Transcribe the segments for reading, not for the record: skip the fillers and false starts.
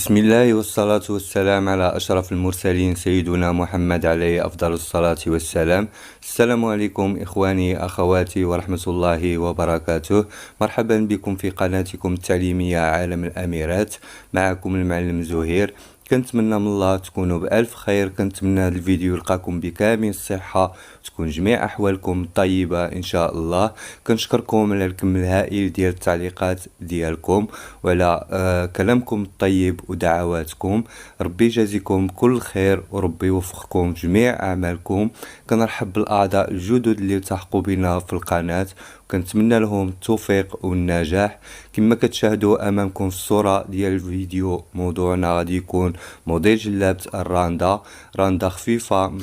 بسم الله والصلاة والسلام على أشرف المرسلين سيدنا محمد عليه أفضل الصلاة والسلام. السلام عليكم إخواني أخواتي ورحمة الله وبركاته. مرحبا بكم في قناتكم التعليمية عالم الأميرات. معكم المعلم زهير. كنتمنى من الله تكونوا بألف خير. كنتمنى هذا الفيديو يلقاكم بكامل الصحة، تكون جميع أحوالكم طيبة إن شاء الله. كنشكركم على الكم الهائل ديال التعليقات ديالكم وعلى كلامكم الطيب ودعواتكم. ربي يجازيكم كل خير وربي يوفقكم جميع أعمالكم. كنرحب بالأعضاء الجدد اللي التحقوا بنا في القناة، وكنتمنى لهم التوفيق والنجاح. كما كتشاهدوا امامكم في الصوره ديال الفيديو، موضوعنا غادي يكون موديل جلابه راندا خفيفه.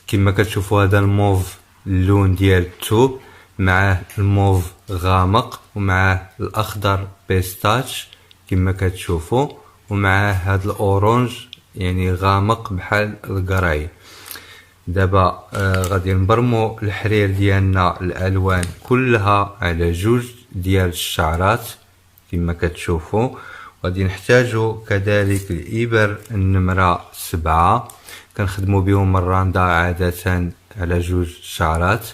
كما كتشوفوا هذا الموف اللون ديال الثوب، مع الموف غامق ومع الاخضر بيستاش كما كتشوفوا، ومع هذا الاورانج يعني غامق بحال القراي. دابا غادي نبرمو الحرير ديالنا الالوان كلها على جوج ديال الشعرات كما كتشوفوا. غادي نحتاجو كذلك الابر النمره 7، كنخدمو بهم الراندا عاده على جوج شعرات.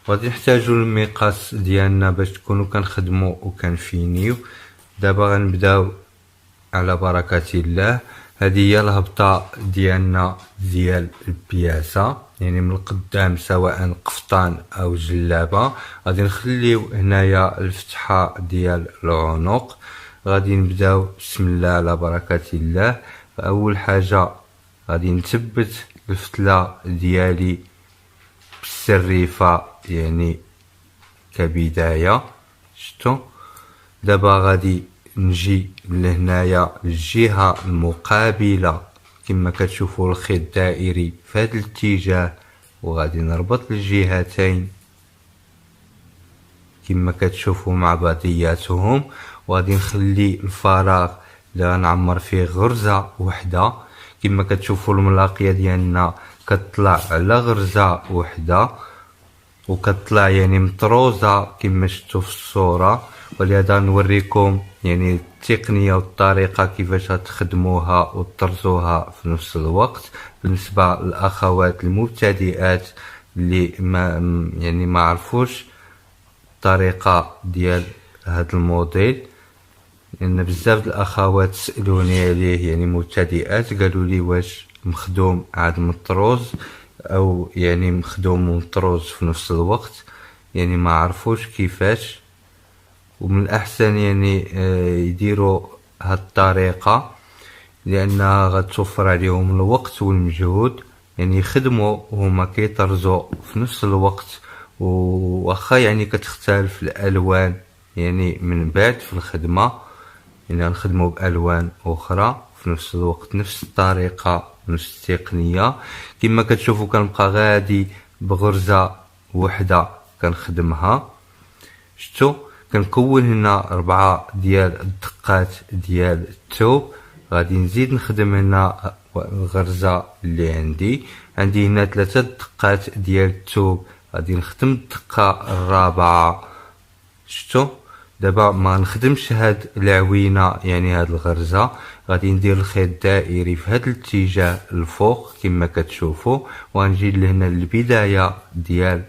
غادي نحتاجو المقاس ديالنا باش تكونوا كنخدمو وكنفينيو. دابا غنبداو على بركه الله. هذه هي الهبطه ديالنا ديال البياسه، يعني من القدام سواء قفطان او جلابه. غادي نخليو هنايا الفتحه ديال العنق. غادي نبداو بسم الله على بركه الله. اول حاجه غادي نثبت الفتله ديالي بالسريفه يعني كبدايه. شفتوا؟ دابا غادي نجي لهنايا الجهه المقابله كما كتشوفوا الخيط دائري في هذا الاتجاه، وغادي نربط الجهتين كما كتشوفوا مع بعضياتهم. وغادي نخلي الفراغ اللي غنعمر فيه غرزه وحده. كما كتشوفوا الملاقيه ديالنا كتطلع على غرزه وحده وكتطلع يعني مطروزه كما شفتوا في الصوره. ولهذا نوريكم يعني التقنيه والطريقه كيفاش تخدموها وتطرزوها في نفس الوقت. بالنسبه للاخوات المبتدئات اللي ما عرفوش الطريقه ديال هذا الموديل، لان بزاف الاخوات سالوني عليه يعني مبتدئات، قالوا لي واش مخدوم عاد مطروز او يعني مخدوم ومطروز في نفس الوقت، يعني ما عرفوش كيفاش. ومن الاحسن يعني يديروا هاد الطريقه لانها غتوفر عليهم الوقت والمجهود. يعني يخدموا وهما كيطرزوا في نفس الوقت، وواخا يعني كتختلف الالوان يعني من بعد في الخدمه، يعني نخدموا بالوان اخرى في نفس الوقت نفس الطريقه نفس التقنيه. كما كتشوفوا كنبقى غادي بغرزه وحده كنخدمها. شفتوا؟ كنكون هنا 4 ديال الدقات ديال الثوب. غادي نزيد نخدم هنا الغرزه اللي عندي هنا 3 دقات ديال الثوب. غادي نخدم الدقه الرابعه. شفتوا؟ دابا ما نخدمش هاد العوينه يعني هاد الغرزه، غادي ندير الخيط دائري في هاد الاتجاه الفوق كما كتشوفوا، وغنجي لهنا البدايه ديال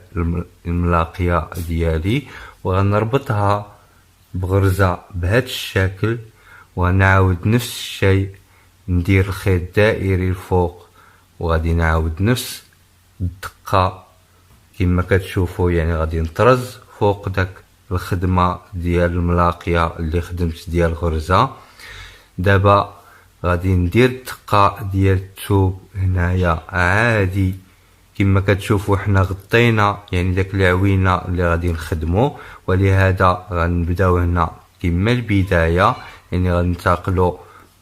الملاقيه ديالي وغنربطها بغرزه بهذا الشكل. ونعاود نفس الشيء، ندير الخيط دائري الفوق وغادي نعاود نفس الدقه كما كتشوفوا، يعني غادي نطرز فوق داك الخدمه ديال الملاقيه اللي خدمت ديال غرزه. دابا غادي ندير الدقه ديال الثوب هنايا عادي كما كتشوفوا. حنا غطينا يعني داك العوينه اللي غادي نخدمو، ولهذا غنبداو هنا كما البدايه، يعني غننتقلوا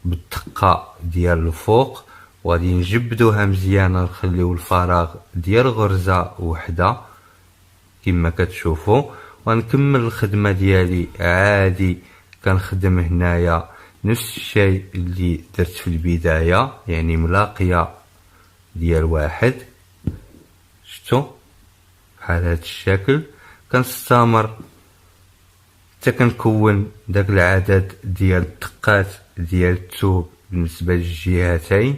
بالدقه ديال الفوق وغادي نجبدوها مزيان. نخليو الفراغ ديال غرزه وحده كما كتشوفوا، ونكمل الخدمه ديالي عادي. كنخدم هنايا نفس الشيء اللي درت في البدايه، يعني ملاقيه ديال واحد. شفتوا؟ بحال هذا الشكل. كنستمر حتى كنكون داك العدد ديال الدقات ديال الثوب بالنسبة للجهتين.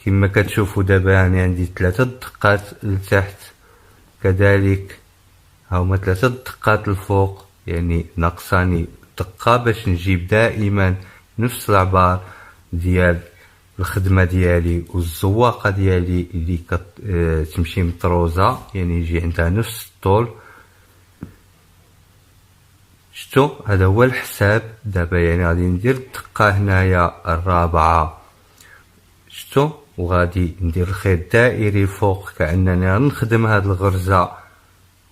كما كتشوفوا دابا أنا عندي 3 دقات لتحت، كذلك هاهما 3 دقات الفوق، يعني ناقصاني دقة باش نجيب دائما نفس العبار ديال الخدمة ديالي والزواقة ديالي اللي كتمشي مطروزة، يعني يجي عندها نفس الطول. شتو هذا هو الحساب. دابا يعني غادي ندير الدقة هنايا الرابعة، شتو، وغادي ندير الخيط دائري فوق كأنني غنخدم هاد الغرزة،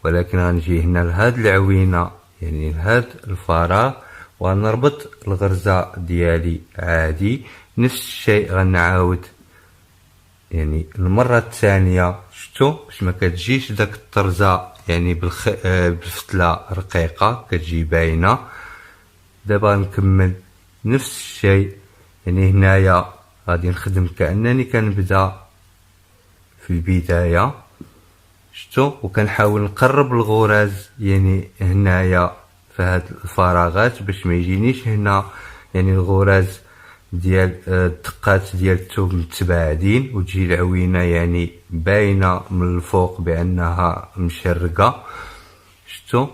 ولكن غنجي هنا لهاد العوينة يعني لهاد الفراغ وغنربط الغرزة ديالي عادي. نفس الشيء غنعاود يعني المرة الثانية، شتو، باش ما كتجيش داك الطرزة يعني بالفتلة رقيقة كتجي باينة. دابا نكمل نفس الشيء، يعني هنايا غادي نخدم كأنني كنبدا في البداية، شتو، وكنحاول نقرب الغراز يعني هنايا في هاد الفراغات باش ما يجينيش هنا يعني الغراز ديال الدقات ديال الثوب متباعدين وتجي العوينة يعني باينة من الفوق بأنها مشرقة. شتو،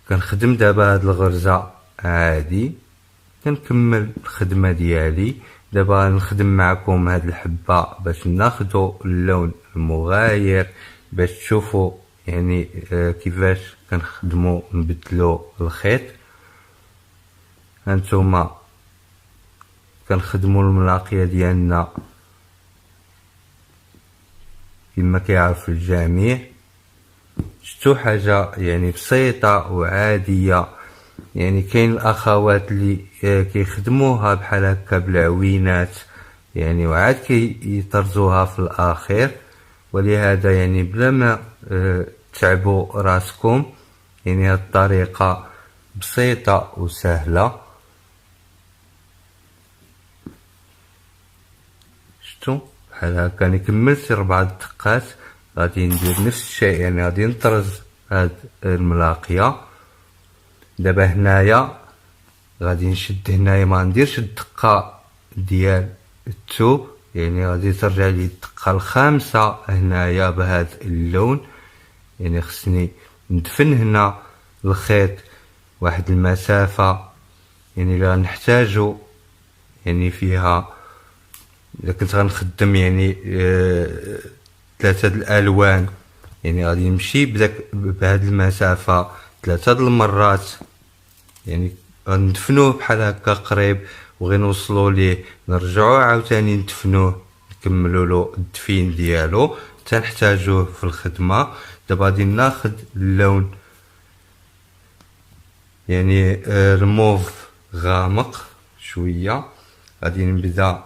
كنخدم دابا هاد الغرزة عادي، كنكمل الخدمة ديالي. دابا نخدم معكم هاد الحبة باش ناخدو اللون المغاير باش تشوفوا يعني كيفاش كنخدمو نبدلو الخيط. هانتوما كنخدمو الملاقية ديالنا كما كيعرف الجميع. شتو حاجة يعني بسيطة وعادية، يعني كاين الاخوات اللي كيخدموها بحال هكا بالعوينات يعني وعاد كيطرزوها في الاخير، ولهذا يعني بلا ما تعبوا راسكم يعني هاد الطريقة بسيطة وسهلة. شتو بحال هكا نكمل شي 4 دقات، غادي ندير نفس الشيء يعني غادي نطرز هاد الملاقية. دابا هنايا غادي نشد هنايا ما نديرش الدقة ديال الثوب، يعني غادي ترجع لي الدقة الخامسة هنايا بهذا اللون، يعني خصني ندفن هنا الخيط واحد المسافة يعني اللي غنحتاجو يعني فيها. إذا كنت غنخدم يعني 3 الألوان يعني غادي نمشي بهاد المسافة 3 المرات، يعني غندفنوه بحال هكا قريب وغي نوصلوا ليه نرجعوا عاوتاني ندفنوه نكملوا له الدفين ديالو حتى نحتاجوه في الخدمه. دابا غادي ناخذ اللون يعني الموف غامق شويه، غادي نبدا.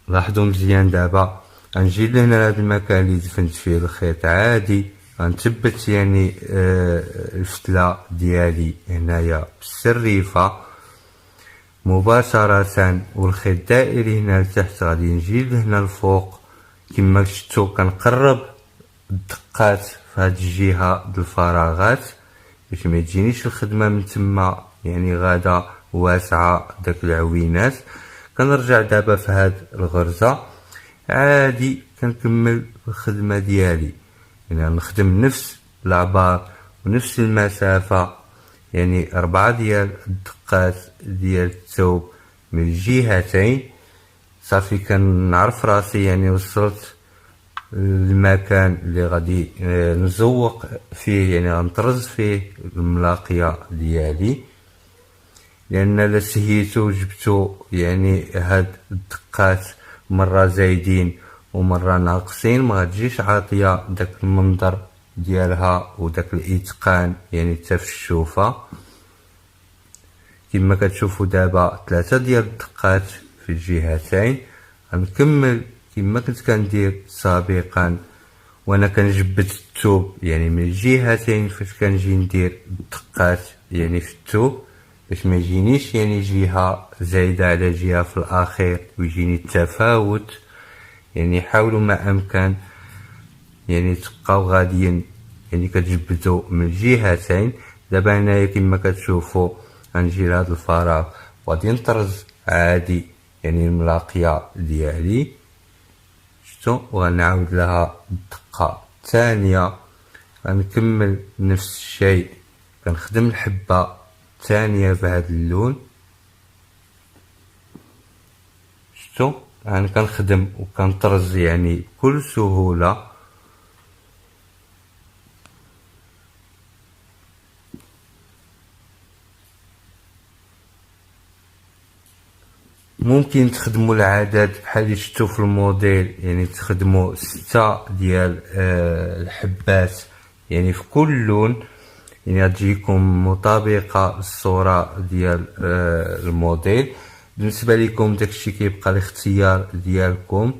لاحظوا مزيان دابا غنجي لهنا لهاد المكان اللي دفنت فيه الخيط عادي، غنثبت يعني الفتلة ديالي هنايا بالسريفة مباشرة، والخيط دائري هنا لتحت. غادي نجي لهنا الفوق كما شفتوا كنقرب الدقات في هاد الجهة د الفراغات باش ما تجينيش الخدمة من تما يعني غادا واسعة داك العوينات. كنرجع دابا في هاد الغرزة عادي كنكمل الخدمة ديالي، يعني نخدم نفس العبار ونفس المسافة، يعني 4 ديال الدقات ديال الثوب من الجهتين. صافي كنعرف راسي يعني وصلت المكان اللي غادي نزوق فيه يعني غنطرز فيه الملاقية ديالي، لان لا سهيتو جبتو يعني هاد الدقات مرة زايدين ومرة ناقصين ما غتجيش عاطية داك المنظر ديالها وداك الاتقان يعني حتى في الشوفة. كما كتشوفوا دابا 3 ديال الدقات في الجهتين. غنكمل كما كنت كندير سابقا وانا كنجبد الثوب يعني من الجهتين فاش كنجي ندير الدقات يعني في الثوب باش ما يجينيش يعني جهة زايدة على جهة في الاخير ويجيني التفاوت. يعني حاولوا ما امكن يعني تبقاو غاديين يعني كتجبدو من الجهتين. دابا هنايا كما كتشوفوا غنجي لهاد الفراغ وغادي نطرز عادي يعني الملاقية ديالي، شفتو، وغنعاود لها الدقة الثانية. غنكمل نفس الشيء، كنخدم الحبة الثانية بهذا اللون، شفتو، يعني كنخدم وكنطرز يعني بكل سهولة. ممكن تخدموا العدد بحال اللي شفتوا في الموديل، يعني تخدموا 6 ديال الحبات يعني في كل لون، يعني غتجيكم مطابقة الصورة ديال الموديل. بالنسبة لكم داكشي كيبقى الاختيار ديالكم،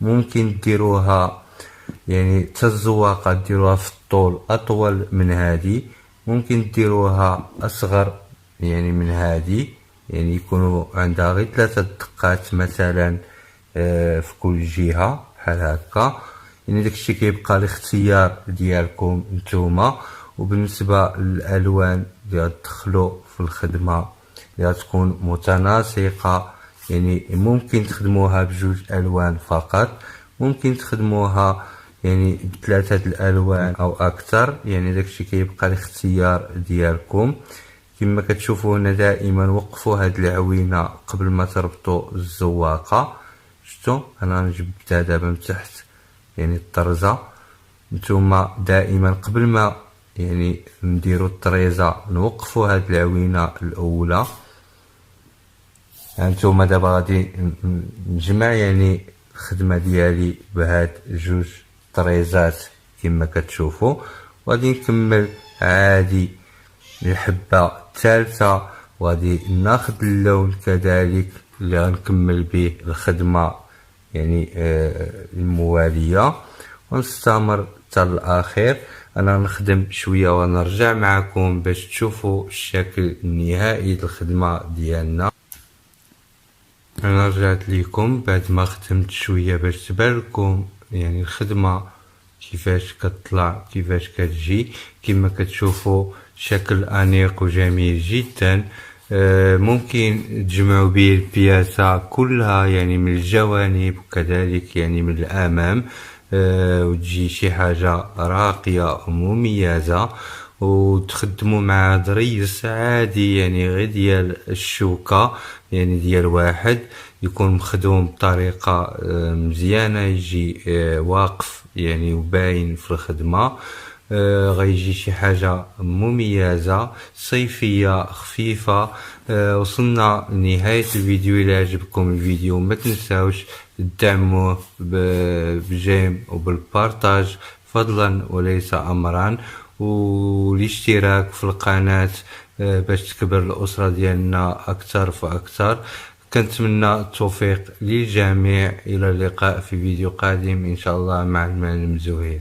ممكن ديروها يعني حتى الزواقة ديروها في الطول أطول من هادي، ممكن ديروها أصغر يعني من هادي، يعني يكونوا عندها غير 3 دقات مثلا في كل جهة بحال هكا. يعني داكشي كيبقى الاختيار ديالكم نتوما. وبالنسبة للألوان اللي غتدخلوا في الخدمة اللي غتكون متناسقة، يعني ممكن تخدموها بجوج ألوان فقط، ممكن تخدموها يعني بثلاثة الألوان أو أكثر، يعني داكشي كيبقى الاختيار ديالكم. كما كتشوفوا هنا دائما وقفوا هاد العوينة قبل ما تربطوا الزواقة، شفتوا. انا نجبدها دابا من تحت يعني الطرزة. نتوما دائما قبل ما يعني نديروا الطريزة نوقفوا هاد العوينة الاولى. هانتوما دابا غادي نجمع يعني الخدمة ديالي بهاد جوج طريزات كما كتشوفوا، وغادي نكمل عادي الحبة الثالثة، وغادي ناخد اللون كذلك اللي غنكمل به الخدمة يعني الموالية، ونستمر حتى الاخير. انا نخدم شويه ونرجع معكم باش تشوفوا الشكل النهائي للخدمه ديالنا. انا رجعت لكم بعد ما خدمت شويه باش تبان لكم يعني الخدمه كيفاش كتطلع كيفاش كتجي. كما كتشوفوا شكل انيق وجميل جدا. ممكن تجمعوا به البياسة كلها يعني من الجوانب وكذلك يعني من الامام، وتجي شي حاجة راقية ومميزة. وتخدموا مع ضريس عادي يعني غير ديال الشوكة، يعني ديال واحد يكون مخدوم بطريقة مزيانة، يجي واقف يعني وباين في الخدمة. غيجي شي حاجة مميزة صيفية خفيفة. وصلنا لنهاية الفيديو. الى عجبكم الفيديو ما تنساوش تدعموه بجيم وبالبارتاج فضلا وليس امرا، والاشتراك في القناة باش تكبر الاسرة ديالنا اكثر فاكثر. كنتمنى التوفيق للجميع. الى اللقاء في فيديو قادم ان شاء الله مع المعلم زهير.